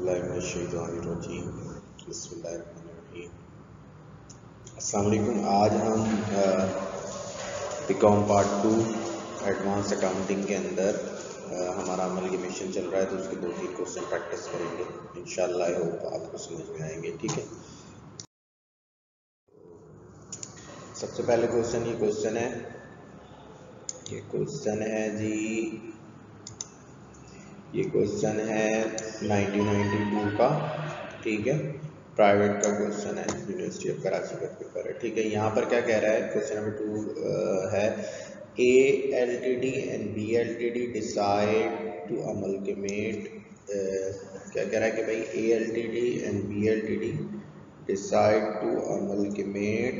औज़ुबिल्लाहिमिनश्शैतानिर्रजीम बिस्मिल्लाहिर्रहमानिर्रहीम। अस्सलाम वालेकुम। आज हम बीकॉम पार्ट 2 एडवांस अकाउंटिंग के अंदर हमारा अमलगमेशन चल रहा है, तो उसके 2-3 क्वेश्चन प्रैक्टिस करेंगे। इंशाअल्लाह आई होप आपको समझ में आएंगे। ठीक है, सबसे पहले क्वेश्चन ये क्वेश्चन है जी, ये क्वेश्चन है 1992 का। ठीक है, प्राइवेट का क्वेश्चन है, यूनिवर्सिटी ऑफ कराची का पेपर है। ठीक है, यहाँ पर क्या कह रहा है, क्वेश्चन नंबर 2 है ALTD and BLTD decide to amalgamate. क्या कह रहा है कि भाई ALTD and BLTD decide to amalgamate,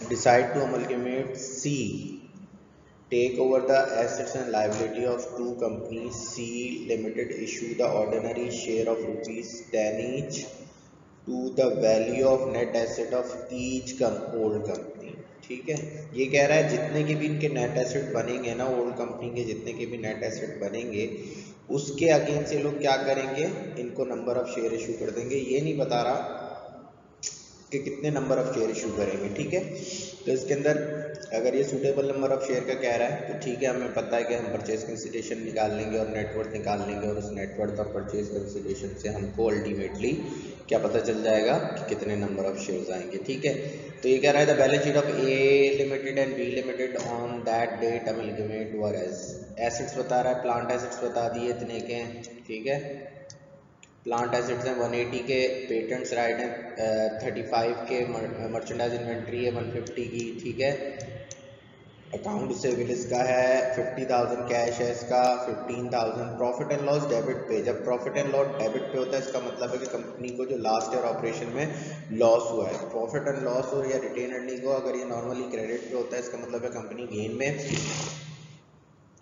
decide to amalgamate C, take over the assets and liability of two companies C Limited, issue the ordinary share of ₹10 each to the value of net asset of each old company। ठीक है, ये कह रहा है जितने के भी इनके नेट एसेट बनेंगे ना, ओल्ड कंपनी के जितने के भी नेट एसेट बनेंगे उसके अगेंस्ट ये लोग क्या करेंगे, इनको नंबर ऑफ शेयर इशू कर देंगे। ये नहीं बता रहा कि कितने नंबर ऑफ शेयर इशू करेंगे। ठीक है, तो इसके अंदर अगर ये सूटेबल नंबर ऑफ शेयर का कह रहा है तो ठीक है, हमें पता है कि हम परचेज कंसिडरेशन निकाल लेंगे और नेटवर्थ निकाल लेंगे, और उस नेटवर्थ और परचेज कंसिडरेशन से हमको अल्टीमेटली क्या पता चल जाएगा कि कितने नंबर ऑफ शेयर्स आएंगे। ठीक है, तो ये कह रहा है the balance sheet of A limited and B limited on that date amalgamate were as. Assets बता रहा है, प्लांट एसेट्स बता दिए इतने के हैं। ठीक है, प्लांट एसेट्स हैं 180 के, पेटेंट्स राइट हैं 35 के, मर्चेंडाइज इन्वेंट्री है 150 की। ठीक है, अकाउंट रिसीवेबल इसका है 50,000, कैश है इसका 15,000। प्रॉफिट एंड लॉस डेबिट पे, जब प्रॉफिट एंड लॉस डेबिट पे होता है इसका मतलब है कि कंपनी को जो लास्ट ईयर ऑपरेशन में लॉस हुआ है। प्रॉफिट एंड लॉस हो या रिटेन अर्निंग हो, अगर ये नॉर्मली क्रेडिट पे होता है इसका मतलब है कंपनी गेन में,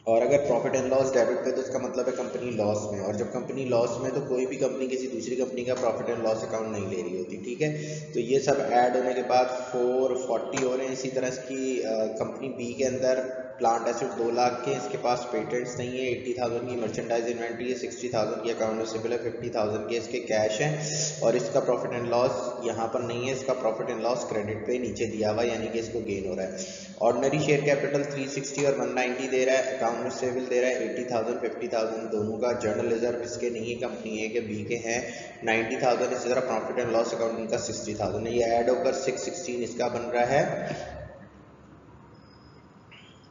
और अगर प्रॉफिट एंड लॉस डेबिट पे तो इसका मतलब है कंपनी लॉस में। और जब कंपनी लॉस में तो कोई भी कंपनी किसी दूसरी कंपनी का प्रॉफिट एंड लॉस अकाउंट नहीं ले रही होती। ठीक है, तो ये सब ऐड होने के बाद 440 हो रहे हैं। इसी तरह इसकी कंपनी बी के अंदर प्लांट एसेट 2 लाख के, इसके पास पेटेंट्स नहीं है, 80,000 की मर्चेंडाइज इन्वेंट्री है, 60,000 की अकाउंट रिसीवेबल है, 50,000 के इसके कैश हैं, और इसका प्रॉफिट एंड लॉस यहाँ पर नहीं है, इसका प्रॉफिट एंड लॉस क्रेडिट पे नीचे दिया हुआ, यानी कि इसको गेन हो रहा है। ऑर्डिनरी शेयर कैपिटल 360 और 190 दे रहा है, अकाउंट रिसीवेबल दे रहा है 80,000 50,000 दोनों का। जर्नल रिजर्व इसके नहीं है, कंपनी ए के बी के हैं 90,000। इसी तरह प्रॉफिट एंड लॉस अकाउंट इनका 60,000 है। ये ऐड होकर 616 इसका बन रहा है,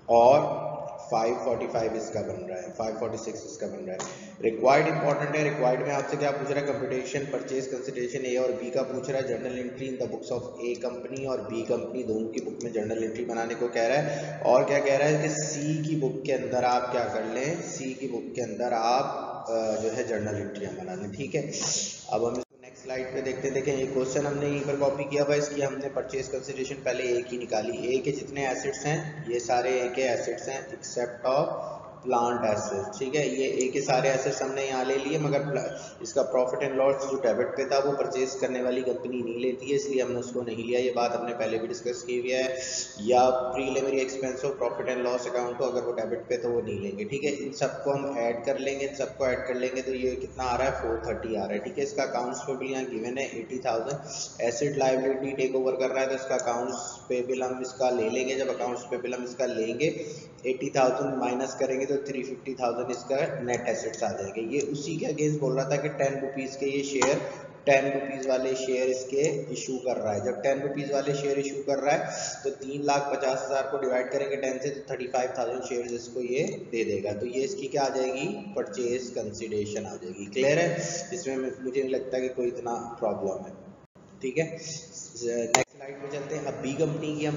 और 545 इसका बन रहा है, 546 इसका बन रहा है। रिक्वायर्ड इंपॉर्टेंट है, रिक्वायर्ड में आपसे क्या पूछ रहा है, कंप्यूटेशन परचेज कंसिडरेशन ए और बी का पूछ रहा है, journal entry in the books of A company और बी कंपनी दोनों की बुक में जर्नल एंट्री बनाने को कह रहा है। और क्या कह रहा है कि सी की बुक के अंदर आप क्या कर लें, सी की बुक के अंदर आप जो है जर्नल एंट्रियां बना लें। ठीक है, अब हम नेक्स्ट स्लाइड पे देखते हैं। देखें, ये क्वेश्चन हमने यहीं पर कॉपी किया हुआ है, इसकी हमने परचेज कंसिडरेशन पहले ए की निकाली। ए के जितने एसेट्स हैं ये सारे ए के एसेट्स हैं एक्सेप्ट ऑफ प्लांट एसेट्स। ठीक है, ये ए के सारे एसेट्स हमने यहाँ ले लिए, मगर इसका प्रॉफिट एंड लॉस जो डेबिट पे था वो परचेज करने वाली कंपनी नहीं लेती है, इसलिए हमने उसको नहीं लिया। ये बात हमने पहले भी डिस्कस की हुई है। या प्रीलिमिनरी एक्सपेंस हो, प्रॉफिट एंड लॉस अकाउंट हो, अगर वो डेबिट पे तो वो नहीं लेंगे। ठीक है, इन सबको हम ऐड कर लेंगे, इन सबको ऐड कर लेंगे तो ये कितना आ रहा है 430 आ रहा है। ठीक है, इसका अकाउंट्स पेबल यहाँ गिवन है 80,000। एसेट लायबिलिटी टेक ओवर कर रहा है तो इसका अकाउंट्स पेबल हम इसका ले लेंगे। जब अकाउंट्स पेबल हम इसका लेंगे 80,000 माइनस करेंगे तो 350,000 इसका नेट एसेट्स आ जाएंगे। ये उसी के अगेंस्ट बोल रहा था कि 10 रुपीज़ के ये शेयर 10 रुपीज़ वाले शेयर इसके इशू कर रहा है। जब 10 रुपीज़ वाले शेयर इशू कर रहा है तो 3,50,000 को डिवाइड करेंगे 10 से तो 35,000 शेयर इसको ये दे देगा। तो ये इसकी क्या आ जाएगी, परचेज कंसिडरेशन आ जाएगी। क्लियर है, इसमें मुझे नहीं लगता कि कोई इतना प्रॉब्लम है। ठीक है, नेक्स्ट स्लाइड पे चलते हैं। अब बी कंपनी की हम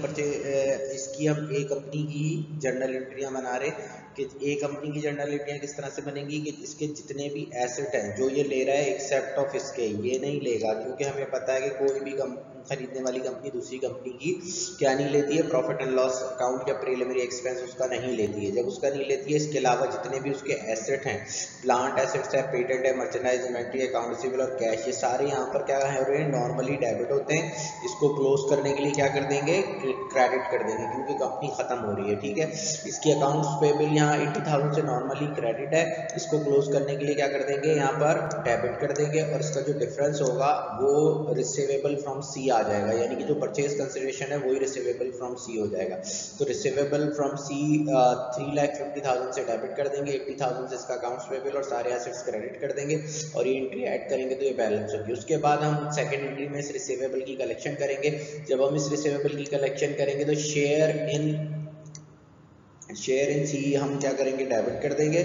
इसकी हम ए कंपनी की जर्नल एंट्रियां बना रहे कि ए कंपनी की जर्नल एंट्रियां किस तरह से बनेंगी कि इसके जितने भी एसेट हैं जो ये ले रहा है एक्सेप्ट ऑफ इसके, ये नहीं लेगा, क्योंकि हमें पता है कि कोई भी खरीदने वाली कंपनी दूसरी कंपनी की क्या नहीं लेती है, प्रॉफिट एंड लॉस अकाउंट या प्रीलिमिनरी एक्सपेंस उसका नहीं लेती है। जब उसका नहीं लेती है, इसके अलावा जितने भी उसके एसेट हैं, प्लांट एसेट्स है, पेटेंट है, मर्चेंडाइज, इन्वेंट्री, अकाउंट रिसीवेबल और कैश, ये सारे यहाँ पर क्या है, नॉर्मली डेबिट होते हैं। इसको क्लोज करने के लिए क्या कर देंगे, क्रेडिट कर देंगे, क्योंकि कंपनी खत्म हो रही है, ठीक है। इसकी अकाउंट्स पेबल यहाँ 80,000 से नॉर्मली क्रेडिट है, इसको क्लोज करने के लिए क्या कर देंगे, यहाँ पर डेबिट कर देंगे, और इसका जो डिफरेंस होगा वो रिसीवेबल फ्रॉम सी आ जाएगा, यानी कि जो परचेज कंसिडरेशन है वही रिसीवेबल फ्रॉम सी हो जाएगा। तो रिसीवेबल फ्रॉम सी 3,50,000 से डेबिट कर देंगे, 80,000 से इसका अकाउंट्स पेबल और सारे एसेट्स क्रेडिट कर देंगे, और ये एंट्री ऐड करेंगे तो ये बैलेंस होगी। उसके बाद हम सेकेंड एंट्री में इस रिसीवेबल की कलेक्शन करेंगे। जब हम इस रिसीवेबल की कलेक्शन करेंगे तो शेयर इन सी हम क्या करेंगे, डेबिट कर देंगे,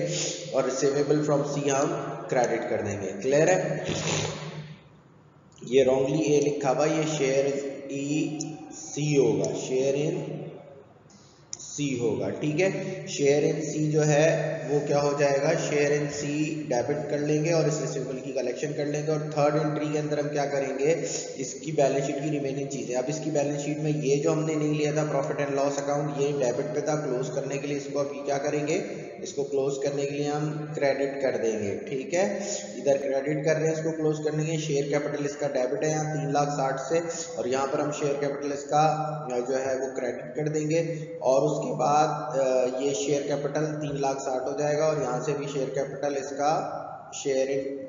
और रिसीवेबल फ्रॉम सी हम क्रेडिट कर देंगे। क्लियर है? ये रॉन्गली ए लिखा हुआ, ये शेयर ई सी होगा, शेयर इन सी होगा, ठीक है। शेयर इन सी जो है वो क्या हो जाएगा, शेयर इन सी डेबिट कर लेंगे और इस रिसीवेबल की कलेक्शन कर लेंगे। और थर्ड एंट्री के अंदर हम क्या करेंगे, इसकी बैलेंस शीट की रिमेनिंग चीजें। अब इसकी बैलेंस शीट में ये जो हमने नहीं लिया था प्रॉफिट एंड लॉस अकाउंट, ये डेबिट पे था, क्लोज करने के लिए इसको अभी क्या करेंगे, इसको क्लोज करने के लिए हम क्रेडिट कर देंगे, ठीक है। इधर क्रेडिट कर रहे हैं, इसको क्लोज करने के लिए शेयर कैपिटल इसका डेबिट है यहाँ 3,60,000 से, और यहाँ पर हम शेयर कैपिटल इसका जो है वो क्रेडिट कर देंगे, और उसके बाद ये शेयर कैपिटल 3,60,000 हो जाएगा, और यहाँ से भी शेयर कैपिटल इसका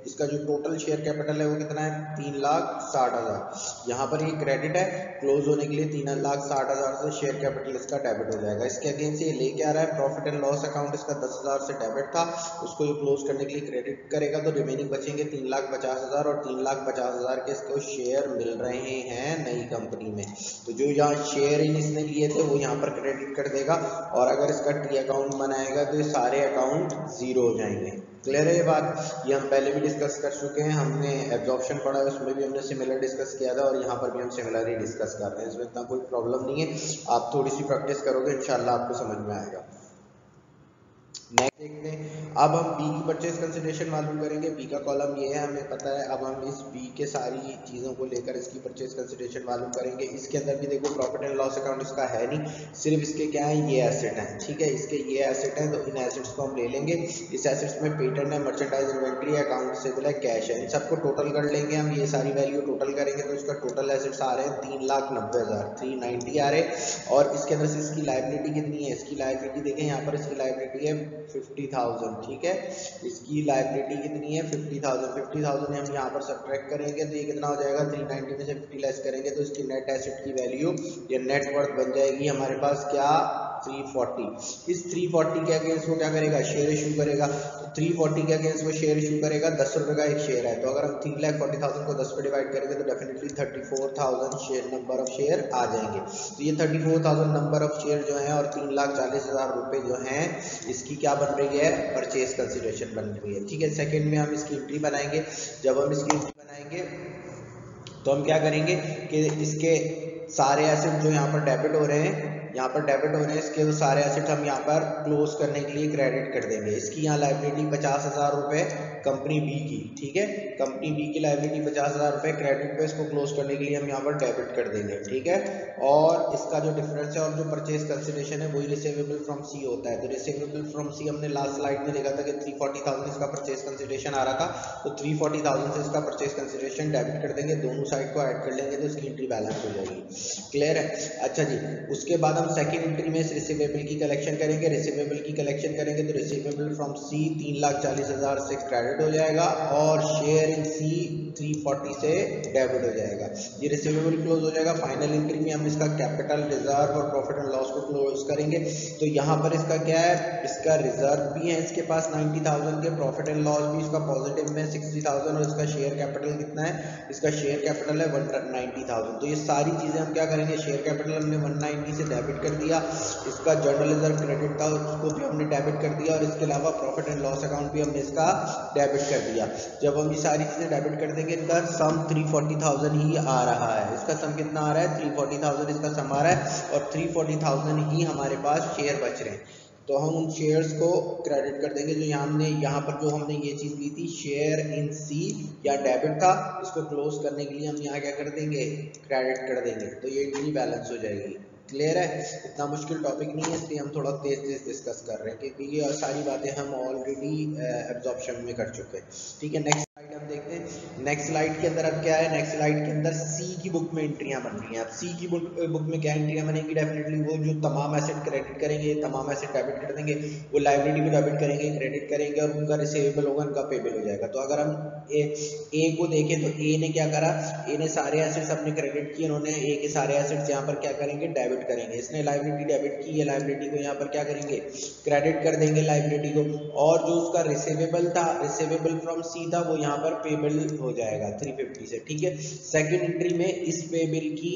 इसका जो टोटल शेयर कैपिटल है वो कितना है, 3,60,000। यहाँ पर ये क्रेडिट है, क्लोज होने के लिए 3,60,000 से शेयर कैपिटल इसका डेबिट हो जाएगा। इसके अगेंस्ट ये लेके आ रहा है प्रॉफिट एंड लॉस अकाउंट, इसका 10,000 से डेबिट था, उसको ये क्लोज करने के लिए क्रेडिट करेगा, तो रिमेनिंग बचेंगे 3,50,000, और 3,50,000 के इसको शेयर मिल रहे हैं नई कंपनी में। तो जो यहाँ शेयर इन इसने लिए थे वो यहाँ पर क्रेडिट कर देगा, और अगर इसका टी अकाउंट बनाएगा तो ये सारे अकाउंट जीरो हो जाएंगे। क्लियर है ये बात? ये हम पहले भी डिस्कस कर चुके हैं, हमने एब्जॉर्प्शन पढ़ा है उसमें भी हमने सिमिलर डिस्कस किया था, और यहाँ पर भी हम सिमिलर ही डिस्कस कर रहे हैं, इसमें इतना कोई प्रॉब्लम नहीं है। आप थोड़ी सी प्रैक्टिस करोगे इंशाल्लाह आपको समझ में आएगा। नेक्स्ट देखते हैं, अब हम बी की परचेज कंसिडरेशन मालूम करेंगे। बी का कॉलम ये है, हमें पता है। अब हम इस बी के सारी चीज़ों को लेकर इसकी परचेज कंसिडरेशन मालूम करेंगे। इसके अंदर भी देखो प्रॉफिट एंड लॉस अकाउंट इसका है नहीं, सिर्फ इसके क्या है, ये एसेट है, ठीक है। इसके ये एसेट है, तो इन एसेट्स को हम ले लेंगे। इस एसेट्स में पेटेंट है, मर्चेंडाइज, इन्वेंट्री है, अकाउंट रिसीवेबल है, कैश है, इन सबको टोटल कर लेंगे हम। ये सारी वैल्यू टोटल करेंगे तो इसका टोटल एसेट्स आ रहे हैं 3,90,000, 390 आ रहे। और इसके अंदर से इसकी लायबिलिटी कितनी है, इसकी लायबिलिटी देखें, यहाँ पर इसकी लायबिलिटी है 50,000, ठीक है। इसकी लायबिलिटी कितनी है, 50,000। 50,000 हम यहाँ पर सब्ट्रैक्ट करेंगे तो ये कितना हो जाएगा, 390 में से 50 लेस करेंगे तो इसकी नेट एसेट की वैल्यू या नेट वर्थ बन जाएगी हमारे पास क्या, 340। इस 340 के अगेंस्ट वो क्या करेगा, शेयर इशू करेगा। तो 340 के अगेंस्ट वो शेयर इशू करेगा, 10 रुपये का एक शेयर है, तो अगर हम 3,40,000 को 10 पे डिवाइड करेंगे तो definitely 34,000 share number of share आ जाएंगे। तो ये 34,000 नंबर ऑफ शेयर जो है और 3,40,000 रुपये जो हैं, इसकी क्या बन रही है, परचेज कंसिडरेशन बन रही है, ठीक है। सेकेंड में हम इसकी एंट्री बनाएंगे। जब हम इसकी एंट्री बनाएंगे तो हम क्या करेंगे कि इसके सारे एसेट जो यहाँ पर डेबिट हो रहे हैं, यहाँ पर डेबिट हो रहे हैं, इसके तो सारे एसेट हम यहाँ पर क्लोज करने के लिए क्रेडिट कर देंगे। इसकी यहाँ लायबिलिटी 50,000 रुपये कंपनी बी की, ठीक है। कंपनी बी की लायबिलिटी 50,000 रुपये क्रेडिट पे, इसको क्लोज करने के लिए हम यहाँ पर डेबिट कर देंगे, ठीक है। और इसका जो डिफरेंस है और जो परचेज कंसिडरेशन है वही रिसीवेबल फ्रॉम सी होता है। तो रिसीवेबल फ्रॉम सी हमने लास्ट स्लाइड में देखा था कि 340,000 इसका परचेज कंसिडरेशन आ रहा था, तो 340,000 से इसका परचेज कंसिडरेशन डेबिट कर देंगे, दोनों साइड को ऐड कर लेंगे तो इसकी एंट्री बैलेंस हो जाएगी। क्लियर है? अच्छा जी, उसके बाद हम सेकंड एंट्री में इस रिसीवेबल की कलेक्शन करेंगे। रिसीवेबल की कलेक्शन करेंगे तो रिसीवेबल फ्रॉम सी 3,40,000 से क्रेडिट हो जाएगा, और शेयर इन सी 340 से डेबिट हो जाएगा। ये रिसीवेबल क्लोज हो जाएगा। फाइनल एंट्री में हम इसका कैपिटल, रिजर्व और प्रॉफिट एंड लॉस को क्लोज करेंगे। तो यहाँ पर इसका क्या है, इसका रिजर्व भी है इसके पास 90,000 के, प्रॉफिट एंड लॉस भी इसका पॉजिटिव में 60,000, और इसका शेयर कैपिटल कितना है, इसका शेयर कैपिटल है 190,000। तो ये सारी चीजें हम क्या करेंगे, शेयर कैपिटल हमने 190 से डेबिट कर दिया, इसका जनरल रिजर्व क्रेडिट था उसको भी हमने डेबिट कर दिया, और इसके अलावा प्रॉफिट एंड लॉस अकाउंट भी हमने इसका डेबिट कर दिया। जब हम ये सारी चीजें डेबिट कर देंगे, इनका सम 340,000 ही आ रहा है। इसका सम कितना आ रहा है, 340,000 इसका सम आ रहा है, और 340,000 ही हमारे पास शेयर बच रहे हैं। तो हम उन शेयर्स को क्रेडिट कर देंगे जो यहाँ पर जो हमने ये चीज़ ली थी शेयर इन सी या डेबिट था, इसको क्लोज करने के लिए हम यहाँ क्या कर देंगे, क्रेडिट कर देंगे, तो ये एंट्री बैलेंस हो जाएगी। क्लियर है, इतना मुश्किल टॉपिक नहीं है, इसलिए हम थोड़ा तेज तेज डिस्कस कर रहे हैं क्योंकि ये सारी बातें हम ऑलरेडी एब्जॉर्प्शन में कर चुके हैं। ठीक है, नेक्स्ट स्लाइड हम देखते हैं। नेक्स्ट स्लाइड के अंदर अब क्या है, नेक्स्ट स्लाइड के अंदर सी की बुक में एंट्रियां बन रही हैं। अब सी की बुक में क्या एंट्रियां बनेंगी, डेफिनेटली वो जो तमाम एसेट क्रेडिट करेंगे, तमाम एसेट डेबिट कर देंगे, वो लायबिलिटी को डेबिट करेंगे, क्रेडिट करेंगे और उनका रिसीवेबल होगा, उनका पेबल हो जाएगा। तो अगर हम ए को देखें तो ए ने क्या करा, ए ने सारे एसेट्स अपने क्रेडिट किए, उन्होंने ए के सारे एसेट्स यहाँ पर क्या करेंगे, डेबिट करेंगे। इसने लायबिलिटी डेबिट की, ये लायबिलिटी को यहाँ पर क्या करेंगे, क्रेडिट कर देंगे लायबिलिटी को, और जो उसका रिसीवेबल था, रिसीवेबल फ्रॉम सी था, वो यहाँ पर पेबल हो जाएगा 350 से। ठीक है, सेकंड एंट्री में इस पेबल की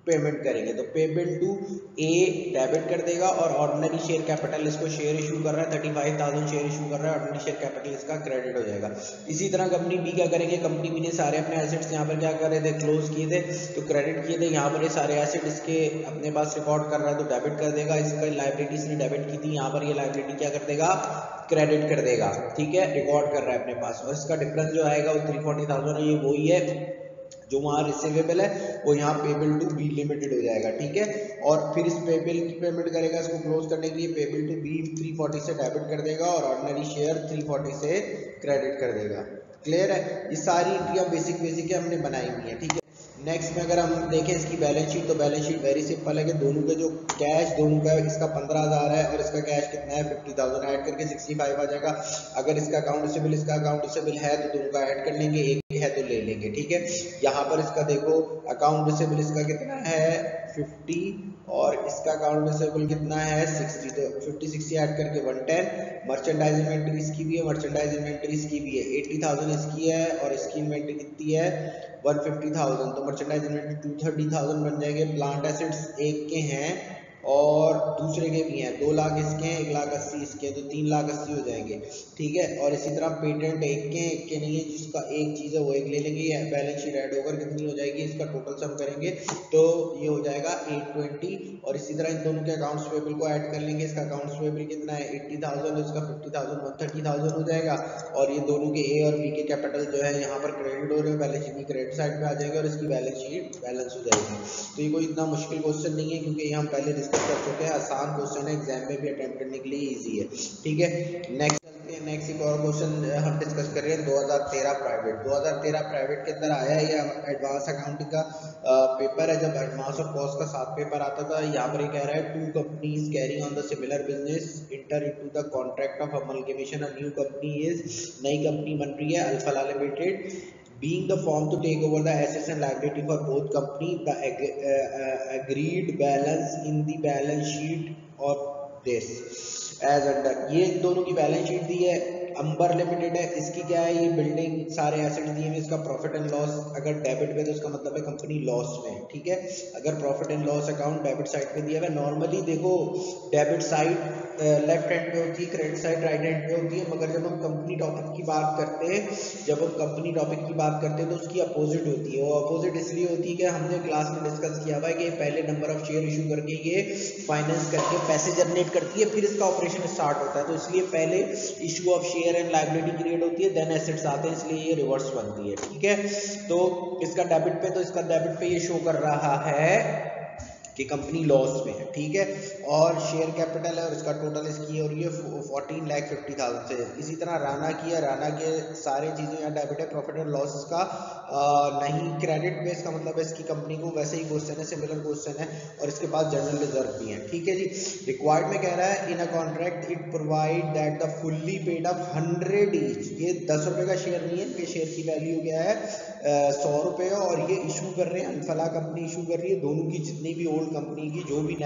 पेमेंट करेंगे, तो पेबल टू ए डेबिट कर देगा और ऑर्डिनरी शेयर कैपिटल, इसको शेयर इशू कर रहा है 35,000 शेयर इशू कर रहा है, ऑर्डिनरी शेयर कैपिटल इसका क्रेडिट हो जाएगा। इसी तरह कंपनी बी क्या करेंगे, कंपनी बी ने सारे अपने एसेट्स यहाँ पर क्या कर रहे थे, क्लोज किए थे, तो क्रेडिट किए थे, यहाँ पर ये सारे एसेट इसके अपने पास रिकॉर्ड कर रहा है तो डेबिट कर देगा। इसका लायबिलिटी इसने डेबिट की थी, यहाँ पर ये लायबिलिटी क्या कर देगा, क्रेडिट कर देगा। ठीक है, रिकॉर्ड कर रहा है अपने पास, और इसका डिफरेंस जो आएगा वो 340,000 है, ये वही है जो वहाँ रिसीवेबल है, वो यहाँ पेबल टू बी लिमिटेड हो जाएगा। ठीक है, और फिर इस पेबल की पेमेंट करेगा, इसको क्लोज करने के लिए पेबल टू बी 340 से डेबिट कर देगा और ऑर्डिनरी शेयर 340 से क्रेडिट कर देगा। क्लियर है, ये सारी एंट्रियाँ बेसिक हमने बनाई हुई है। ठीक है, नेक्स्ट में अगर हम देखें इसकी बैलेंस शीट, तो बैलेंस शीट वेरी सिंपल है कि दोनों के जो कैश, दोनों का इसका 15,000 है और इसका कैश कितना है 50,000, ऐड करके 65 आ जाएगा। अगर इसका अकाउंट रिसीवेबल, इसका अकाउंट रिसीवेबल है तो दोनों का ऐड कर लेंगे, एक है तो ले लेंगे। ठीक है, यहाँ पर इसका देखो अकाउंट रिसीवेबल इसका कितना है 50 और इसका अकाउंट रिसीवेबल कितना है 60, तो 50-60 ऐड करके 110। मर्चेंडाइज इन्वेंट्री इसकी भी है, मर्चेंडाइज इन्वेंट्री इसकी भी है, 80,000 इसकी है और इसकी इन्वेंट्री कितनी है 150,000, तो मर्चेंडाइज इन्वेंट्री 230,000 बन जाएंगे। प्लांट एसेट्स एक के हैं और दूसरे के भी हैं, 2 लाख इसके हैं, 1,80,000 इसके हैं, तो 3,80,000 हो जाएंगे। ठीक है, और इसी तरह पेटेंट एक के नहीं है, जिसका एक चीज़ है वो एक ले लेंगे, बैलेंस शीट ऐड होकर कितनी हो जाएगी, इसका टोटल सम करेंगे तो ये हो जाएगा 820। और इसी तरह इन दोनों के अकाउंट्स पेबल को ऐड कर लेंगे, इसका अकाउंट्स पेबल कितना है 80,000, इसका 50,000 130,000 हो जाएगा। और ये दोनों के ए और बी के कैपिटल जो है यहाँ पर क्रेडिट हो रहे हैं, बैलेंस शीट की क्रेडिट साइड में आ जाएगा और इसकी बैलेंस शीट बैलेंस हो जाएगी। तो ये कोई इतना मुश्किल क्वेश्चन नहीं है क्योंकि ये हम पहले डिस्कस कर चुके हैं, आसान क्वेश्चन है, एग्जाम में भी अटेम्प्ट करने के लिए इजी है। ठीक है, नेक्स्ट चलते हैं, नेक्स्ट एक और क्वेश्चन हम डिस्कस कर रहे हैं 2013 प्राइवेट। 2013 प्राइवेट के अंदर आया है, ये एडवांस अकाउंटिंग का पेपर है, जब एडवांस और कॉस्ट का साथ पेपर आता था। यहाँ पर ये कह रहा है 2 companies carrying on the similar business inter into the contract of amalgamation, a new company is, नई कंपनी बन रही है alpha limited, being the form to take over the assets and liability for both company, the agreed balance in the balance sheet of this as under। ये दोनों की balance sheet दी है, अंबर limited है, इसकी क्या है, ये बिल्डिंग सारे एसेट्स दिए हैं, इसका प्रॉफिट एंड लॉस अगर डेबिट पे तो इसका मतलब है कंपनी लॉस में। ठीक है, अगर profit and loss account debit side पे दिया हुआ है, नॉर्मली देखो डेबिट साइड लेफ्ट हैंड पे होती है, क्रेडिट साइड राइट हैंड पे होती है, मगर जब हम कंपनी टॉपिक की बात करते हैं, तो उसकी अपोजिट होती है। वो अपोजिट इसलिए होती है कि हमने क्लास में डिस्कस किया हुआ है कि पहले नंबर ऑफ शेयर इशू करके ये फाइनेंस करके पैसे जनरेट करती है, फिर इसका ऑपरेशन स्टार्ट होता है, तो इसलिए पहले issue of share and liability create होती है, देन एसेट्स आते हैं, इसलिए ये रिवर्स बनती है। ठीक है, तो इसका डेबिट पे ये शो कर रहा है कि कंपनी लॉस में है। ठीक है, और शेयर कैपिटल है और इसका टोटल इसकी और ये 14,50,000 से। इसी तरह राना की है, राना के सारे चीज़ें यहाँ डेबिट है, प्रॉफिट एंड लॉस इसका नहीं क्रेडिट बेस का मतलब है इसकी कंपनी को, वैसे ही क्वेश्चन है, सिमिलर क्वेश्चन है, और इसके पास जनरल रिजर्व भी है। ठीक है जी, रिक्वायर्ड में कह रहा है in a contract it provide that the fully paid up 100 each, ये 10 रुपये का शेयर नहीं है, इनके शेयर की वैल्यू क्या है 100 रुपये, और ये इशू कर रहे हैं, अल्फला कंपनी इशू कर रही है, दोनों की जितनी भी ओल्ड कंपनी की जो भी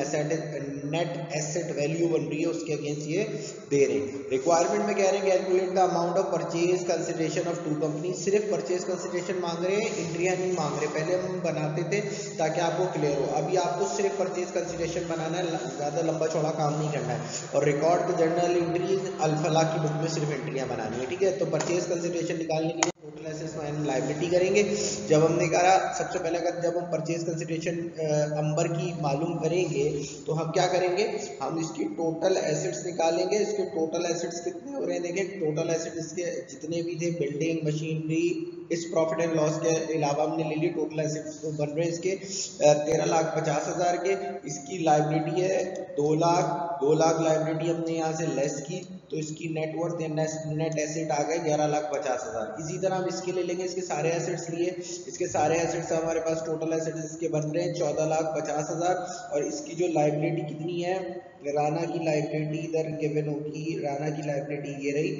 नेट एसेट वैल्यू बन रही है उसके अगेंस्ट ये दे रहे हैं। रिक्वायरमेंट में कह रहे हैं calculate the amount of purchase consideration of 2 company, सिर्फ परचेज कंसिडरेशन मांग रहे हैं, इंट्रिया नहीं मांग रहे। पहले हम बनाते थे ताकि आपको क्लियर हो, अभी आपको सिर्फ परचेज कंसिडरेशन बनाना है, ज़्यादा लंबा चौड़ा काम नहीं करना है। और record the journal entries, Alfalah की बुक में सिर्फ एंट्रियां बनानी है। ठीक है, तो परचेज कंसिडरेशन निकालने के लिए टोटल एसेट्स एंड लायबिलिटी करेंगे। जब हमने करा सबसे पहले अगर जब हम परचेज कंसिडरेशन अंबर की मालूम करेंगे तो हम क्या करेंगे, हम इसकी टोटल एसेट्स निकालेंगे। इसके टोटल एसेट्स कितने हो रहे हैं, देखिए टोटल एसेट्स इसके जितने भी थे, बिल्डिंग, मशीनरी, इस प्रॉफिट एंड लॉस के अलावा हमने ले लिए, टोटल एसेट्स तो बन रहे हैं इसके 13,50,000 के। इसकी लायबिलिटी है 2 लाख, 2 लाख लायबिलिटी हमने यहाँ से लेस की तो इसकी नेटवर्थ या नेट एसेट आ गए 11,50,000। इसी तरह हम इसके ले लेंगे, इसके सारे एसेट्स लिए, इसके सारे एसेट्स हमारे पास टोटल एसेट्स इसके बन रहे हैं 14,50,000। और इसकी जो लायबिलिटी कितनी है, राना की लायबिलिटी इधर गिवन होगी, राना की लायबिलिटी ये रही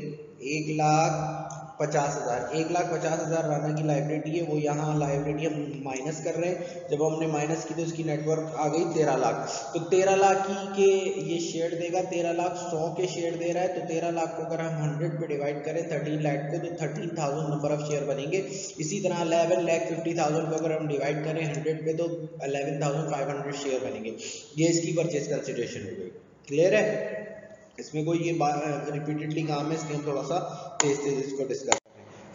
1,50,000। 1,50,000 राना की लायबिलिटी है, वो यहाँ लायबिलिटी हम माइनस कर रहे हैं। जब हमने माइनस की तो इसकी नेटवर्थ आ गई 13 लाख। तो 13 लाख की के ये शेयर देगा, 13 लाख 100 के शेयर दे रहा है। तो 13 लाख को अगर हम 100 पे डिवाइड करें 13 लाख को तो 13,000 नंबर ऑफ शेयर बनेंगे। इसी तरह 11,50,000 को अगर हम डिवाइड करें 100 पे तो 11,500 शेयर बनेंगे। ये इसकी परचेज कंसिडरेशन हो गई। क्लियर है, इसमें कोई ये रिपीटेडली काम है, इसलिए हम थोड़ा सा तेज इसको डिस्कस करें।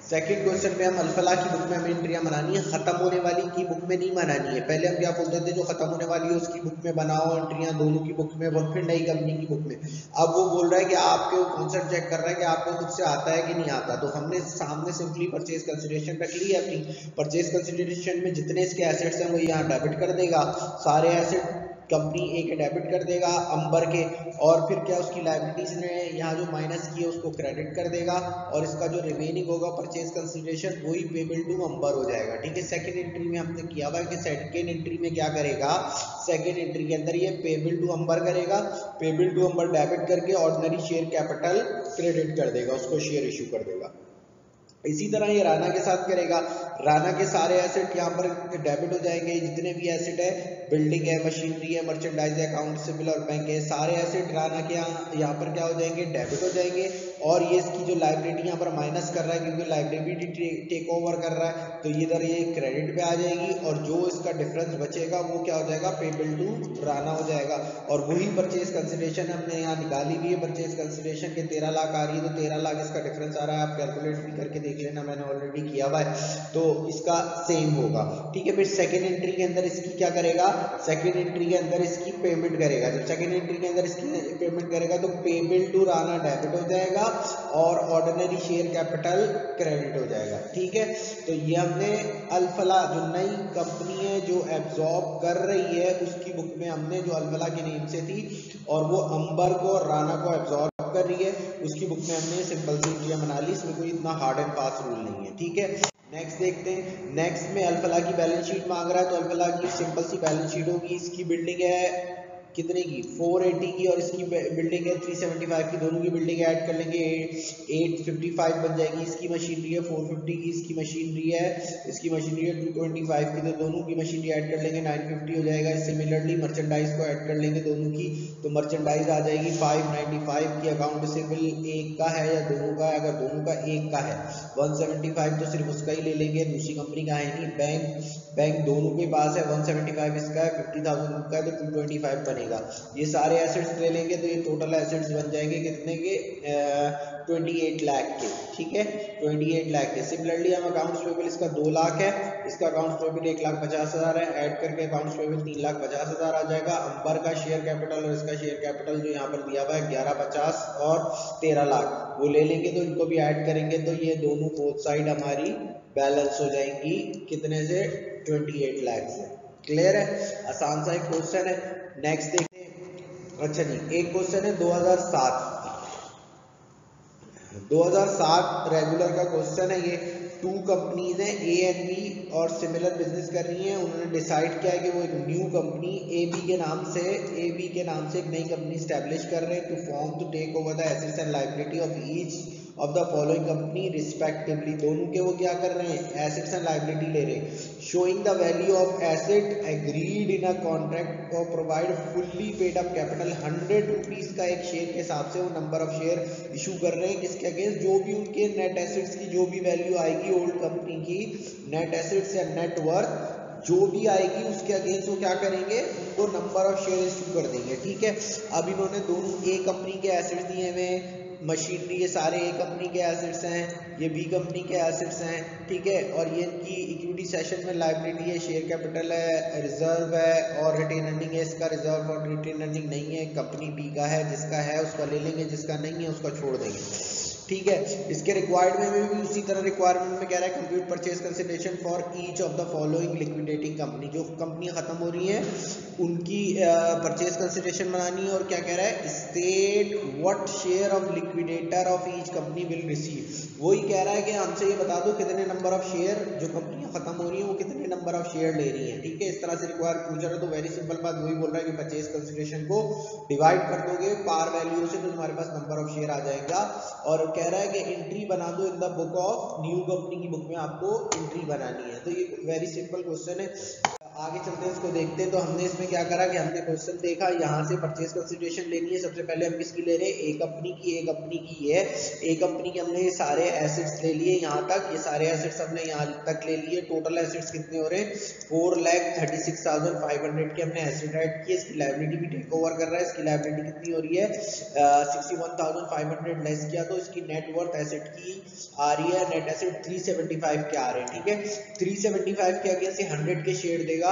सेकंड क्वेश्चन पे हम अल्फला की बुक में हमें एंट्रियां बनानी है, खत्म होने वाली की बुक में नहीं बनानी है। पहले हम क्या बोलते थे, जो खत्म होने वाली है उसकी बुक में बनाओ एंट्रियां, दोनों की बुक में, और फिर नई कंपनी की बुक में। अब वो बोल रहा है कि आपके कॉन्सेप्ट चेक कर रहा है कि आपको खुद से आता है कि नहीं आता। तो हमने सामने सिंपली परचेज कंसिडरेशन रख ली है अपनी। परचेज कंसिडरेशन में जितने इसके एसेट्स हैं वो यहाँ डेबिट कर देगा, सारे एसेट कंपनी ए के डेबिट कर देगा अंबर के, और फिर क्या उसकी लायबिलिटीज ने यहाँ जो माइनस की है उसको क्रेडिट कर देगा, और इसका जो रिमेनिंग होगा परचेज कंसिडरेशन वही पेबल टू अंबर हो जाएगा। ठीक है, सेकंड एंट्री में हमने किया हुआ है कि सेकंड एंट्री में क्या करेगा, सेकंड एंट्री के अंदर ये पेबल टू अंबर करेगा, पेबल टू अंबर डेबिट करके ऑर्डिनरी शेयर कैपिटल क्रेडिट कर देगा, उसको शेयर इशू कर देगा। इसी तरह ये राना के साथ करेगा, राना के सारे एसेट यहाँ पर डेबिट हो जाएंगे, जितने भी एसेट है, बिल्डिंग है, मशीनरी है, मर्चेंडाइज है, अकाउंट सिविल और बैंक है, सारे एसेट राना के यहाँ पर क्या हो जाएंगे, डेबिट हो जाएंगे। और ये इसकी जो लायबिलिटी यहाँ पर माइनस कर रहा है क्योंकि लायबिलिटी टेक ओवर कर रहा है, तो इधर ये क्रेडिट पे आ जाएगी, और जो इसका डिफरेंस बचेगा वो क्या हो जाएगा, पेबल टू राना हो जाएगा। और वही परचेज कंसिडरेशन हमने यहाँ निकाली हुई है, परचेज कंसिडरेशन के 13 लाख आ रही है, तो 13 लाख इसका डिफरेंस आ रहा है, आप कैलकुलेट भी करके देख लेना, मैंने ऑलरेडी किया हुआ है, तो इसका सेम होगा। ठीक है, फिर सेकंड एंट्री के अंदर इसकी क्या करेगा, सेकंड एंट्री के अंदर इसकी पेमेंट करेगा। जब सेकंड एंट्री के अंदर इसकी पेमेंट करेगा तो पेबल टू राना डेबिट हो जाएगा और ऑर्डिनरी शेयर कैपिटल क्रेडिट हो जाएगा। ठीक है, तो ये हमने अल्फला जो नई कंपनी है जो एब्जॉर्ब कर रही है उसकी बुक में हमने, जो अल्फला के नेम से थी और वो अंबर को और राना को एब्जॉर्ब कर रही है, उसकी बुक में हमने सिंपल सी एंट्रियां बना ली, इसमें कोई इतना हार्ड एंड फास्ट रूल नहीं है। ठीक है, नेक्स्ट देखते हैं। नेक्स्ट में अल्फला की बैलेंस शीट मांग रहा है, तो अल्फला की सिंपल सी बैलेंस शीट होगी। इसकी बिल्डिंग है कितने की, 480 की, और इसकी बिल्डिंग है 375 की, दोनों की बिल्डिंग ऐड कर लेंगे 855 बन जाएगी। इसकी मशीनरी है 450 की, इसकी मशीनरी है 225 की, तो दोनों की मशीनरी ऐड कर लेंगे 950 हो जाएगा। सिमिलरली मर्चेंडाइज को ऐड कर लेंगे दोनों की, तो मर्चेंडाइज आ जाएगी 595 की। अकाउंट सिविल एक का है या दोनों का है, अगर दोनों का एक का है 175 तो सिर्फ उसका ही ले लेंगे, दूसरी कंपनी का है नहीं। बैंक दोनों के पास है, 175 इसका है, 50,000 का है, तो 225 बनेगा। ये सारे एसेट्स ले लेंगे तो ये टोटल एसेट्स बन जाएंगे कितने के, 28 लाख के। ठीक है, 28 लाख के। सिमिलरली हम अकाउंट्स पेबल, इसका 2 लाख है, इसका अकाउंट्स पेबल 1,50,000 है, ऐड करके अकाउंट्स पेबल 3,50,000 आ जाएगा। अंबर का शेयर कैपिटल और इसका शेयर कैपिटल जो यहाँ पर दिया हुआ है 11,50 और 13 लाख, वो ले लेंगे, तो इनको भी ऐड करेंगे तो ये दोनों बोथ साइड हमारी बैलेंस हो जाएंगी कितने से, 28 लाख से। क्लियर है, आसान सा एक क्वेश्चन है। नेक्स्ट देखते हैं। अच्छा जी, एक क्वेश्चन है 2007 रेगुलर का क्वेश्चन है ये। 2 कंपनीज हैं ए एंड बी और सिमिलर बिजनेस कर रही हैं। उन्होंने डिसाइड किया है कि वो एक न्यू कंपनी ए बी के नाम से एक नई कंपनी स्टैब्लिश कर रहे हैं to form to take over the assets and liability of each of the following company respectively. दोनों के वो क्या कर रहे हैं, एसेट्स एंड लायबिलिटी ले रहे हैं। Showing the value of asset agreed in a contract और provide fully paid up capital 100 rupees का एक शेयर के हिसाब से वो नंबर ऑफ शेयर इशू कर रहे हैं किसके अगेंस्ट, जो भी उनके नेट एसेट्स की जो भी वैल्यू आएगी ओल्ड कंपनी की, नेट एसेट्स या नेट वर्थ जो भी आएगी उसके अगेंस्ट वो क्या करेंगे, उनको नंबर ऑफ शेयर इशू कर देंगे। ठीक है, अब इन्होंने दोनों ए कंपनी के एसेट्स दिए हुए, मशीनरी, ये सारे ए कंपनी के एसेट्स हैं, ये बी कंपनी के एसेट्स हैं, ठीक है। और ये इनकी इक्विटी सेशन में लायबिलिटी है, शेयर कैपिटल है, रिजर्व है और रिटेन अर्निंग है। इसका रिजर्व और रिटेन अर्निंग नहीं है, कंपनी बी का है, जिसका है उसका ले लेंगे, जिसका नहीं है उसका छोड़ देंगे, ठीक है। इसके रिक्वायर्ड में भी उसी तरह रिक्वायरमेंट में कह रहा है compute purchase consideration for each of the following liquidating company. जो कंपनियां खत्म हो रही हैं उनकी परचेज कंसिडरेशन बनानी है। और क्या कह रहा है, state what share of liquidator of each company will receive. वही कह रहा है कि हमसे ये बता दो कितने नंबर ऑफ शेयर, जो कंपनियां खत्म हो रही हैं वो कितने नंबर ऑफ शेयर ले रही हैं, ठीक है। इस तरह से रिक्वायर पूछ रहा है। तो वेरी सिंपल बात वही बोल रहा है कि परचेज कंसिडरेशन को डिवाइड कर दोगे पार वैल्यू से तो तुम्हारे पास नंबर ऑफ शेयर आ जाएगा। और कह रहा है कि एंट्री बना दो in the book of new company की बुक में आपको एंट्री बनानी है। तो ये वेरी सिंपल क्वेश्चन है। आगे चलते हैं, इसको देखते हैं। तो हमने इसमें क्या करा कि हमने क्वेश्चन देखा, यहाँ से परचेज कंसिडरेशन लेनी है। सबसे पहले हम किसकी ले रहे हैं, ए कंपनी की। ए कंपनी की है, ए कंपनी के हमने ये सारे एसेट्स ले लिए यहाँ तक, ये सारे एसेट्स हमने यहाँ तक ले लिए। टोटल एसेट्स कितने हो रहे हैं, 4,36,500 के हमने एसेट ऐड किए। इसकी लायबिलिटी भी टेक ओवर कर रहा है। इसकी लायबिलिटी कितनी हो रही है, 61,500 लेस किया तो इसकी नेट वर्थ एसेट की आ रही है, नेट एसेट 375 के आ रहे हैं, ठीक है। 375 के अगेंस्ट 100 के शेयर देगा।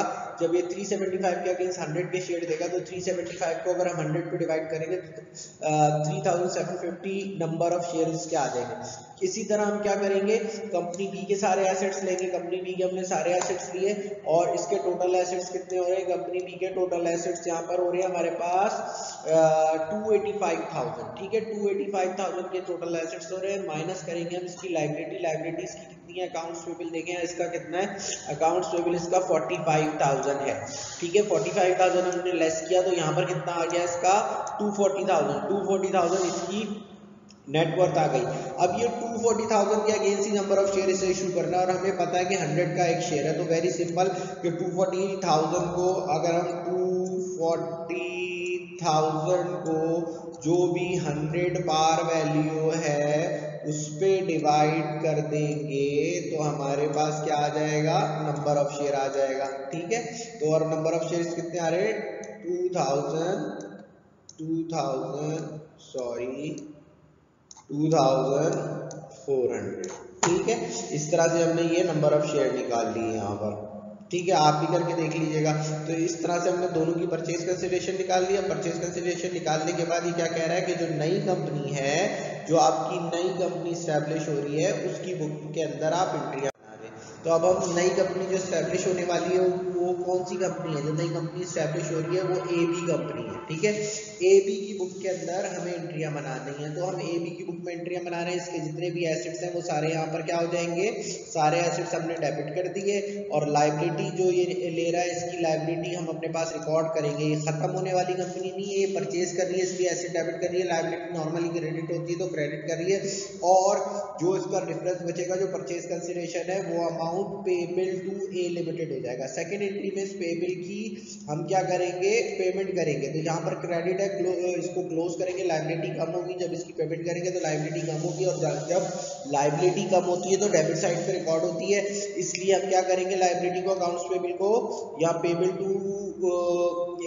जब ये 375 के अगेंस्ट 100 के शेयर देगा तो 375 को अगर हम 100 पे डिवाइड करेंगे तो 3750 नंबर ऑफ शेयर इसके आ जाएंगे। इसी तरह हम क्या करेंगे, कंपनी बी के सारे एसेट्स लेंगे। कंपनी बी के हमने सारे एसेट्स लिए और इसके टोटल एसेट्स कितने हो रहे हैं, कंपनी बी के टोटल एसेट्स यहाँ पर हो रहे हैं हमारे पास 285,000, ठीक है। 285,000 के टोटल एसेट्स हो रहे हैं। माइनस करेंगे हम इसकी लायबिलिटी। लायबिलिटी इसकी कितनी है, अकाउंट्स पेबल देखें इसका कितना है, अकाउंट्स पेबल इसका 45,000 है, ठीक है। 45,000 हमने लेस किया तो यहाँ पर कितना आ गया इसका 240,000 इसकी नेटवर्थ आ गई। अब ये 240,000 के against he number of share इसे इशू करना है और हमें पता है कि 100 का एक शेयर है। तो वेरी सिंपल कि 240,000 को अगर हम 240,000 को जो भी 100 पार वैल्यू है उस पे डिवाइड कर देंगे तो हमारे पास क्या आ जाएगा, नंबर ऑफ शेयर आ जाएगा, ठीक है। तो और नंबर ऑफ शेयर कितने आ रहे हैं, 2,400, ठीक है। इस तरह से हमने ये नंबर ऑफ शेयर निकाल लिए यहाँ पर, ठीक है। आप भी करके देख लीजिएगा। तो इस तरह से हमने दोनों की परचेज कंसिडरेशन निकाल लिया। परचेज कंसिडरेशन निकालने के बाद ये क्या कह रहा है कि जो नई कंपनी है, जो आपकी नई कंपनी स्टैब्लिश हो रही है उसकी बुक के अंदर आप एंट्रियां बना रहे हैं। तो अब हम नई कंपनी जो स्टैब्लिश होने वाली है वो कौन सी कंपनी है, जो नई कंपनी स्टैब्लिश हो रही है वो ए बी कंपनी है, ठीक है। ए बी की बुक के अंदर हमें एंट्रियां बनानी है। तो हम ए बी की बुक में एंट्रियां बना रहे हैं। इसके जितने भी एसेट्स हैं वो सारे यहाँ पर क्या हो जाएंगे, सारे एसेट्स हमने डेबिट कर दिए। और लायबिलिटी जो ये ले रहा है इसकी लायबिलिटी हम अपने पास रिकॉर्ड करेंगे। ये खत्म होने वाली कंपनी नहीं है, ये परचेज कर रही है इसलिए एसेट डेबिट कर रही है। लायबिलिटी नॉर्मली क्रेडिट होती है तो क्रेडिट कर रही है। और जो इसका डिफरेंस बचेगा, जो परचेज कंसिडरेशन है, वो amount payable to a limited हो जाएगा। सेकेंड एंट्री में इस पेबल की हम क्या करेंगे, पेमेंट करेंगे। तो यहाँ पर क्रेडिट है, इसको क्लोज करेंगे। लायबिलिटी कम होगी, जब इसकी पेमेंट करेंगे तो लायबिलिटी कम होगी और जब लायबिलिटी कम होती है तो डेबिट साइड पे रिकॉर्ड होती है। इसलिए हम क्या करेंगे, लायबिलिटी को, अकाउंट्स पेबल को या पेबल टू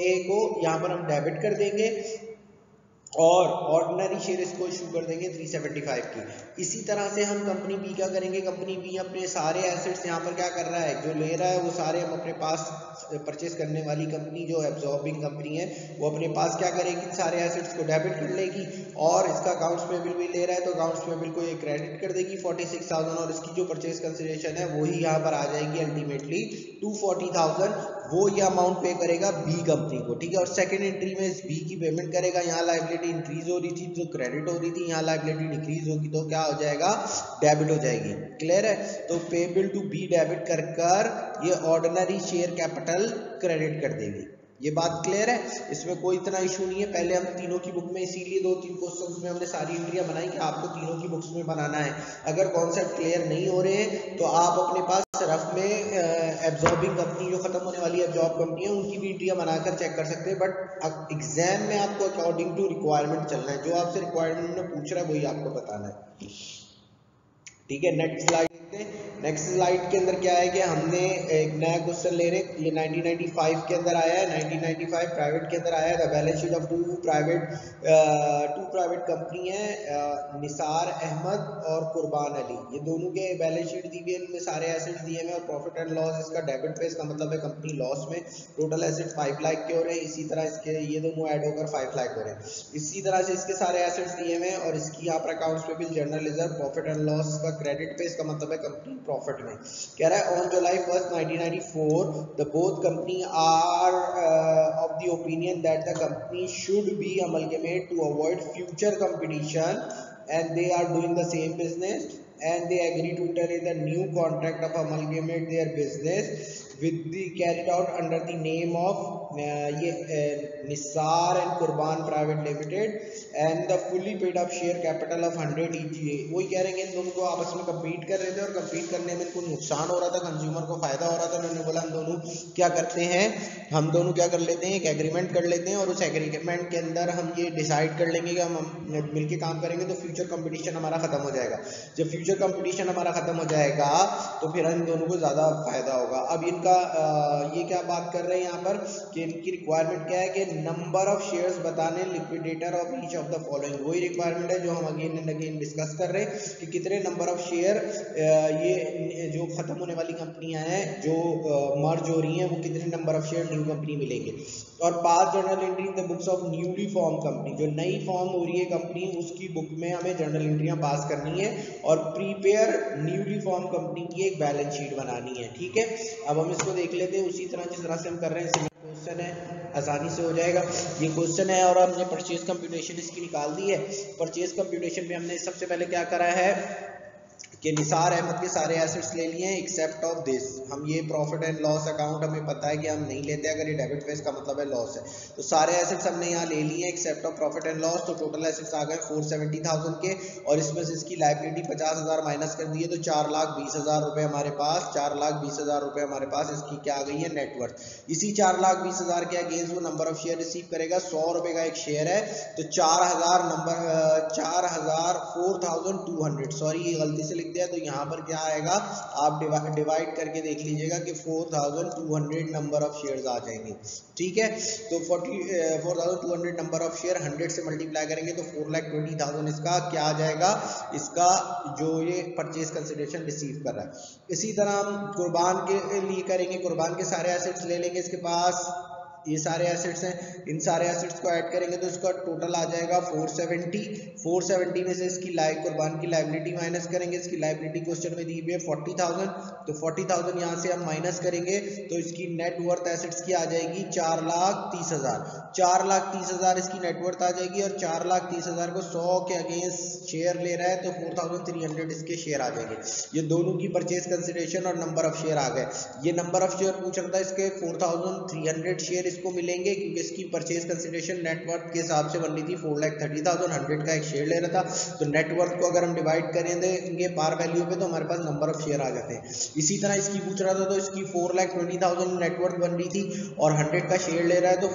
ए को यहाँ पर हम डेबिट कर देंगे और ऑर्डिनरी शेयर इसको इशू कर देंगे 375 की। इसी तरह से हम कंपनी बी का करेंगे। कंपनी बी अपने सारे एसेट्स यहाँ पर क्या कर रहा है, जो ले रहा है वो सारे हम अपने पास परचेस करने वाली कंपनी जो एब्जॉर्बिंग कंपनी है वो अपने पास क्या करेगी, सारे एसेट्स को डेबिट कर लेगी और इसका अकाउंट्स पेबल भी ले रहा है तो अकाउंट्स पेबल को ये क्रेडिट कर देगी 46,000 और इसकी जो परचेस कंसिडरेशन है वही यहाँ पर आ जाएगी अल्टीमेटली 240,000। वो ये अमाउंट पे करेगा बी कंपनी को, ठीक है। और सेकंड एंट्री में इस बी की पेमेंट करेगा। यहाँ लायबिलिटी इंक्रीज हो रही थी तो क्रेडिट हो रही थी, यहाँ लायबिलिटी डिक्रीज होगी तो क्या हो जाएगा, डेबिट हो जाएगी। क्लियर है। तो पेबल टू बी डेबिट कर कर ये ऑर्डिनरी शेयर कैपिटल क्रेडिट कर देगी। ये बात क्लियर है, इसमें कोई इतना इशू नहीं है। पहले हम तीनों की बुक में, इसीलिए 2-3 क्वेश्चंस में हमने सारी एंट्रियां बनाई कि आपको तीनों की बुक्स में बनाना है। अगर कॉन्सेप्ट क्लियर नहीं हो रहे हैं तो आप अपने पास रफ में एब्जॉर्बिंग कंपनी जो खत्म होने वाली एब्जॉर्ब कंपनी है उनकी भी एंट्रियां बनाकर चेक कर सकते हैं। बट एग्जाम में आपको अकॉर्डिंग टू रिक्वायरमेंट चलना है, जो आपसे रिक्वायरमेंट में पूछ रहा है वही आपको बताना है, ठीक है। नेक्स्ट स्लाइड देखते हैं। नेक्स्ट स्लाइड के अंदर क्या है कि हमने एक नया क्वेश्चन ले रहे हैं, ये 1995 के अंदर आया है, 1995 प्राइवेट के अंदर आया है। The balance sheet of two private company है, निसार अहमद और कुर्बान अली, ये दोनों के बैलेंस शीट दी हुई है, इनमें सारे एसेट्स दिए हैं और प्रॉफिट एंड लॉस इसका डेबिट पे, इसका मतलब है कंपनी लॉस में। टोटल एसेट्स 5 लाख के हो रहे हैं, इसी तरह इसके ये दोनों ऐड होकर 5 लाख हो रहे हैं। इसी तरह से इसके सारे एसेट्स दिए हुए हैं और इसकी यहाँ पर अकाउंट्स पे भी general reserve, profit and loss का क्रेडिट पे, इसका मतलब है कंपनी प्रॉफिट में। कह रहा है on July 1st 1994 the both company are of the opinion that the company should be amalgamate to avoid future competition and they are doing the same business and they agree to enter in the new contract of amalgamate their business with the carried out under the name of Nisar and Qurban Private Limited and the fully paid up share capital of 100 each। वही कह रहे हैं इन दोनों को आपस में compete कर रहे थे और कम्पीट करने में इनको नुकसान हो रहा था, कंज्यूमर को फायदा हो रहा था। उन्होंने बोला हम दोनों क्या करते हैं, हम दोनों क्या कर लेते हैं, एक एग्रीमेंट कर लेते हैं और उस एग्रीमेंट के अंदर हम ये डिसाइड कर लेंगे कि हम मिलके काम करेंगे तो फ्यूचर कंपटीशन हमारा खत्म हो जाएगा। जब फ्यूचर कंपटीशन हमारा खत्म हो जाएगा तो फिर इन दोनों को ज़्यादा फायदा होगा। अब इनका ये क्या बात कर रहे हैं यहाँ पर कि इनकी रिक्वायरमेंट क्या है कि नंबर ऑफ शेयर्स बताने liquidator of each of the following, वही रिक्वायरमेंट है जो हम अगेन एंड अगेन डिस्कस कर रहे हैं कि कितने नंबर ऑफ शेयर ये जो खत्म होने वाली कंपनियां हैं जो मर्ज हो रही हैं वो कितने number of share new company मिलेंगे। और पास journal entry in the books of newly form company, जो नई फॉर्म हो रही है कंपनी उसकी बुक में हमें जर्नल एंट्रियां पास करनी है और प्रीपेयर न्यूली फॉर्म कंपनी की एक बैलेंस शीट बनानी है। ठीक है, अब हम इसको देख लेते हैं उसी तरह जिस तरह से हम कर रहे हैं। क्वेश्चन है, आसानी से हो जाएगा ये क्वेश्चन है और हमने परचेज कंप्यूटेशन इसकी निकाल दी है। परचेज कंप्यूटेशन में हमने सबसे पहले क्या करा है कि निसार अहमद के सारे एसेट्स ले लिए हैं एक्सेप्ट ऑफ दिस। हम ये प्रॉफिट एंड लॉस अकाउंट हमें पता है कि हम नहीं लेते, अगर ये डेबिट पे इसका मतलब है लॉस है, तो सारे एसेट्स हमने यहाँ ले लिए हैं except of profit and loss. तो टोटल एसेट्स आ गए 470,000 के और इसमें से इसकी लायबिलिटी 50,000 माइनस कर दिए तो 4,20,000 रुपए हमारे पास, 4,20,000 रुपए हमारे पास इसकी क्या आ गई है नेटवर्थ। इसी 4,20,000 के अगेंस्ट वो नंबर ऑफ शेयर रिसीव करेगा, 100 रुपए का एक शेयर है तो 4,200 सॉरी ये गलती से लिख दिया, तो यहाँ पर क्या आएगा आप डिवाइड करके देख लीजिएगा कि 4,200 नंबर ऑफ शेयर्स आ जाएंगे। ठीक है, तो 4,200 नंबर ऑफ शेयर 100 से मल्टीप्लाई करेंगे तो 4,20,000 इसका क्या आ जाएगा, इसका जो ये परचेज कंसिडरेशन रिसीव कर रहा है। इसी तरह हम कुर्बान के लिए करेंगे, कुर्बान के सारे एसेट्स ले लेंगे, इसके पास ये सारे एसेट्स हैं, इन सारे एसेट्स को ऐड करेंगे तो इसका टोटल आ जाएगा 470 में से इसकी कुर्बान की लायबिलिटी माइनस करेंगे, इसकी लायबिलिटी क्वेश्चन में दी हुई है 40,000, तो 40,000 यहाँ से हम माइनस करेंगे तो इसकी नेट वर्थ एसेट्स की आ जाएगी 4,30,000, 4,30,000 इसकी नेटवर्थ आ जाएगी और 4,30,000 को 100 के अगेंस्ट शेयर ले रहा है तो 4,300 इसके शेयर आ जाएंगे। ये दोनों की परचेज कंसिडरेशन और नंबर ऑफ शेयर आ गए। ये नंबर ऑफ शेयर पूछ रहा था, इसके 4,300 शेयर इसको मिलेंगे क्योंकि इसकी परचेज कंसिडरेशन नेटवर्थ के हिसाब से बन रही थी 4,30,000, 100 का एक शेयर ले रहा था तो नेटवर्थ को अगर हम डिवाइड करें देंगे पार वैल्यू पे तो हमारे पास नंबर ऑफ शेयर आ जाते हैं। इसी तरह इसकी पूछ रहा था तो इसकी 4,20,000 नेटवर्थ बन रही थी और 100 का शेयर ले रहा है तो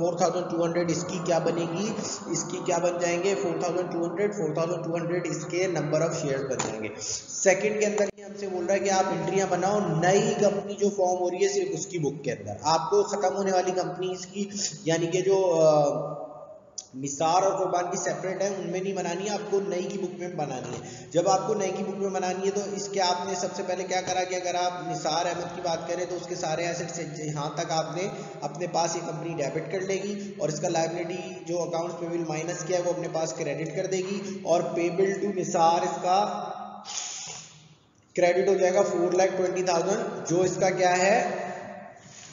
4,200 इसकी क्या बनेगी, इसकी क्या बन जाएंगे 4,200 इसके नंबर ऑफ शेयर बन जाएंगे। सेकंड के अंदर ये हमसे बोल रहा है कि आप एंट्रियां बनाओ नई कंपनी जो फॉर्म हो रही है सिर्फ उसकी बुक के अंदर, आपको खत्म होने वाली कंपनीज की यानी कि जो निसार और कुर्बान की सेपरेट है उनमें नहीं बनानी है, आपको नई की बुक में बनानी है। जब आपको नई की बुक में बनानी है तो इसके आपने सबसे पहले क्या करा कि अगर आप निसार अहमद की बात करें तो उसके सारे एसेट्स यहाँ तक आपने अपने पास ये कंपनी डेबिट कर लेगी और इसका लायबिलिटी जो अकाउंट्स पेबल माइनस किया है वो अपने पास क्रेडिट कर देगी और पेबल टू निसार इसका क्रेडिट हो जाएगा 4,20,000 जो इसका क्या है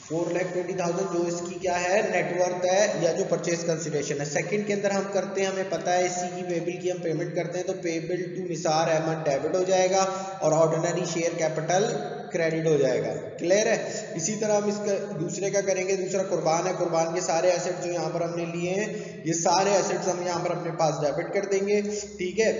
4,20,000 जो इसकी क्या है नेटवर्थ है या जो परचेज कंसिडरेशन है। सेकंड के अंदर हम करते हैं, हमें पता है इसी की पेबल की हम पेमेंट करते हैं तो payable to Nisar Ahmed debit हो जाएगा और ऑर्डिनरी शेयर कैपिटल क्रेडिट हो जाएगा। क्लियर है। इसी तरह हम इसका दूसरे का करेंगे, दूसरा कुर्बान है, कुर्बान के सारे एसेट जो यहाँ पर हमने लिए हैं ये सारे एसेट्स हम यहाँ पर अपने पास डेबिट कर देंगे। ठीक है,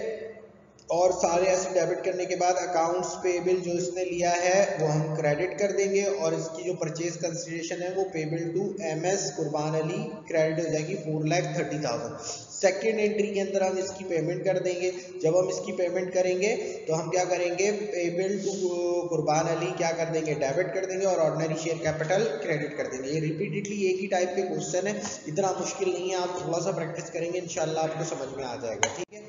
और सारे एसेट डेबिट करने के बाद अकाउंट्स पेबल जो इसने लिया है वो हम क्रेडिट कर देंगे और इसकी जो परचेज कंसिडरेशन है वो पेबल टू एमएस कुर्बान अली क्रेडिट हो जाएगी 4,30,000। सेकेंड एंट्री के अंदर हम इसकी पेमेंट कर देंगे। जब हम इसकी पेमेंट करेंगे तो हम क्या करेंगे, पेबल टू कुर्बान अली क्या कर देंगे, डेबिट कर देंगे और ऑर्डिनरी शेयर कैपिटल क्रेडिट कर देंगे। ये रिपीटेडली एक ही टाइप के क्वेश्चन है, इतना मुश्किल नहीं है, आप थोड़ा सा प्रैक्टिस करेंगे इंशाल्लाह आपको समझ में आ जाएगा। ठीक है,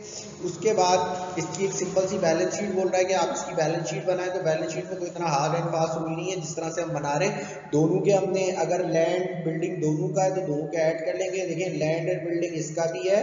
उसके बाद इसकी एक सिंपल सी बैलेंस शीट बोल रहा है कि आप इसकी बैलेंस शीट बनाएं, तो बैलेंस शीट में कोई इतना हार्ड एंड फास्ट रूल नहीं है। जिस तरह से हम बना रहे हैं दोनों के, हमने अगर लैंड बिल्डिंग दोनों का है तो दोनों के ऐड कर लेंगे। देखिए लैंड एंड बिल्डिंग इसका भी है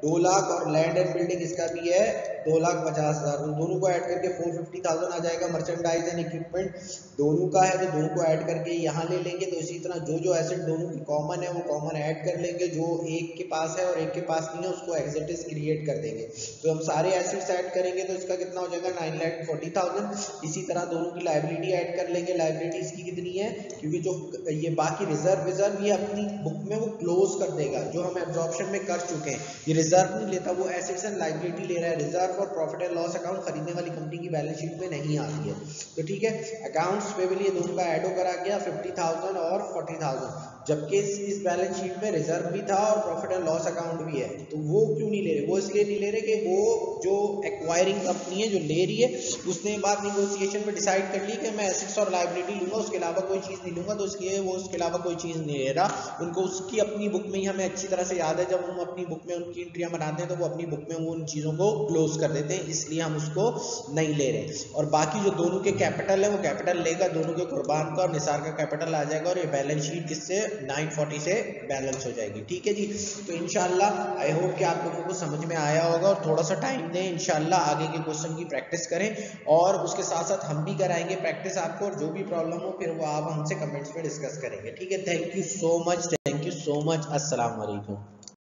2 लाख और लैंड एंड बिल्डिंग इसका भी है 2,50,000, तो दोनों को ऐड करके 450,000 आ जाएगा। मर्चेंडाइज एंड इक्विपमेंट दोनों का है तो दोनों को ऐड करके यहाँ ले लेंगे। तो इसी तरह जो जो एसेट दोनों की कॉमन है वो कॉमन ऐड कर लेंगे, जो एक के पास है और एक के पास नहीं है उसको एग्जिटिस क्रिएट कर देंगे। तो हम सारे एसेट्स ऐड करेंगे तो इसका कितना हो जाएगा 9,40,000। इसी तरह दोनों की लाइबिलिटी ऐड कर लेंगे। लाइबिलिटी इसकी कितनी है, क्योंकि जो ये बाकी रिजर्व ये अपनी बुक में वो क्लोज कर देगा, जो हम एब्जॉर्प्शन में कर चुके हैं। ये रिजर्व नहीं लेता, वो एसेट्स एंड लाइबिलिटी ले रहा है। रिजर्व और प्रॉफिट एंड लॉस अकाउंट खरीदने वाली कंपनी की बैलेंस शीट में नहीं आती है। तो ठीक है, अकाउंट्स पेबल ये दोनों का ऐड होकर आ गया 50,000 और 40,000, जबकि इस बैलेंस शीट में रिजर्व भी था और प्रॉफिट एंड लॉस अकाउंट भी है। तो वो क्यों नहीं ले रहे, वो इसलिए नहीं ले रहे कि वो जो एक्वायरिंग कंपनी है जो ले रही है उसने बात नेगोशिएशन में डिसाइड कर ली कि मैं एसेट्स और लाइबिलिटी लूंगा, उसके अलावा कोई चीज़ नहीं लूंगा, तो इसलिए वो उसके अलावा कोई चीज़ नहीं ले रहा। उनको उसकी अपनी बुक में ही हमें अच्छी तरह से याद है, जब हम अपनी बुक में उनकी एंट्रियां बनाते हैं तो वो अपनी बुक में वो उन चीज़ों को क्लोज कर देते हैं, इसलिए हम उसको नहीं ले रहे। और बाकी जो दोनों के कैपिटल है वो कैपिटल लेगा, दोनों के कुर्बान का और निसार का कैपिटल आ जाएगा और ये बैलेंस शीट किससे 940 से बैलेंस हो जाएगी। ठीक है जी, तो इंशाल्लाह आई होप कि आप लोगों को समझ में आया होगा और थोड़ा सा टाइम दें, इंशाल्लाह आगे के क्वेश्चन की प्रैक्टिस करें और उसके साथ साथ हम भी कराएंगे प्रैक्टिस आपको, और जो भी प्रॉब्लम हो फिर वो आप हमसे कमेंट्स में डिस्कस करेंगे। ठीक है, thank you so much, thank you so much, अस्सलाम वालेकुम।